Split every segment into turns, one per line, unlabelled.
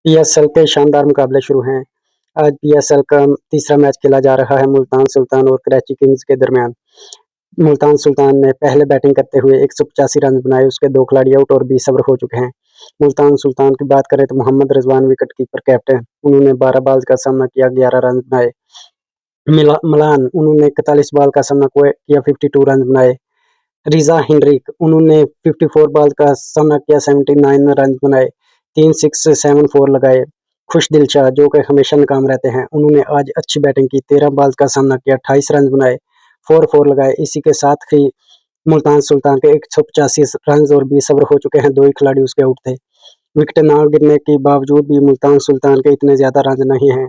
PSL के शानदार मुकाबले शुरू हैं। आज पीएसएल का तीसरा मैच खेला जा रहा है मुल्तान सुल्तान और कराची किंग्स के दरमियान। मुल्तान सुल्तान ने पहले बैटिंग करते हुए 185 रन बनाए, उसके 2 खिलाड़ी आउट और 20 ओवर हो चुके हैं। मुल्तान सुल्तान की बात करें तो मोहम्मद रिजवान विकेटकीपर कैप्टन, उन्होंने 12 बॉल का सामना किया, 11 रन बनाए। मलान उन्होंने 41 बॉल का सामना किया, 52 रन बनाए। रिजा हेनरिक उन्होंने 54 बॉल का सामना किया, 79 रन बनाए, 3 6 7 4 लगाए। खुशदिल शाह जो कि हमेशा नाकाम रहते हैं, उन्होंने आज अच्छी बैटिंग की, 13 बॉल का सामना किया, 28 रन बनाए, 4 लगाए। इसी के साथ ही मुल्तान सुल्तान के 185 रन और 20 ओवर हो चुके हैं, 2 ही खिलाड़ी उसके आउट थे। विकेट ना गिरने के बावजूद भी मुल्तान सुल्तान के इतने ज़्यादा रन नहीं हैं।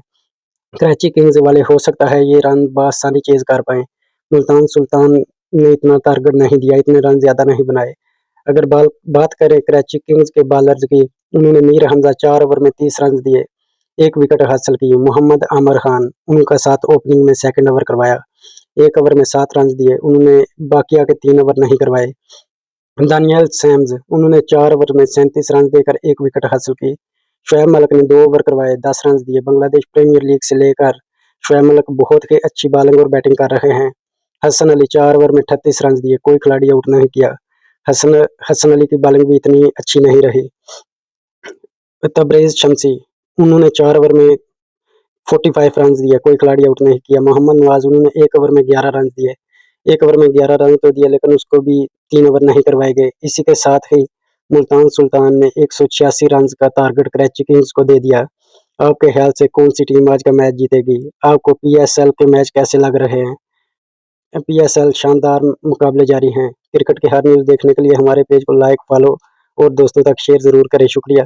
कराची किंग्स वाले हो सकता है ये रन बआसानी चेज़ कर पाएँ। मुल्तान सुल्तान ने इतना टारगेट नहीं दिया, इतने रन ज़्यादा नहीं बनाए। अगर बात करें कराची किंग्स के बॉलर्स की, उन्होंने मीर हमजा 4 ओवर में 30 रन दिए, 1 विकेट हासिल की। मोहम्मद आमिर खान उनका साथ ओपनिंग में सेकंड ओवर करवाया, 1 ओवर में 7 रन दिए, उन्होंने बाकिया के 3 ओवर नहीं करवाए। दानियल सैम्स उन्होंने 4 ओवर में 37 रन देकर 1 विकेट हासिल की। शोएब मलिक ने 2 ओवर करवाए, 10 रन दिए। बांग्लादेश प्रीमियर लीग से लेकर शोएब मलिक बहुत ही अच्छी बॉलिंग और बैटिंग कर रहे हैं। हसन अली 4 ओवर में 38 रन दिए, कोई खिलाड़ी आउट नहीं किया। हसन अली की बॉलिंग भी इतनी अच्छी नहीं रही। तबरेज़ शमसी उन्होंने 4 ओवर में 45 रन दिए, कोई खिलाड़ी आउट नहीं किया। मोहम्मद नवाज उन्होंने 1 ओवर में 11 रन दिए, 1 ओवर में 11 रन तो दिए, लेकिन उसको भी 3 ओवर नहीं करवाए गए। इसी के साथ ही मुल्तान सुल्तान ने 186 रन का टारगेट कराची किंग्स को दे दिया। आपके ख्याल से कौन सी टीम आज का मैच जीतेगी? आपको पीएसएल के मैच कैसे लग रहे हैं? पीएसएल शानदार मुकाबले जारी हैं। क्रिकेट की हर न्यूज़ देखने के लिए हमारे पेज को लाइक, फॉलो और दोस्तों तक शेयर ज़रूर करें। शुक्रिया।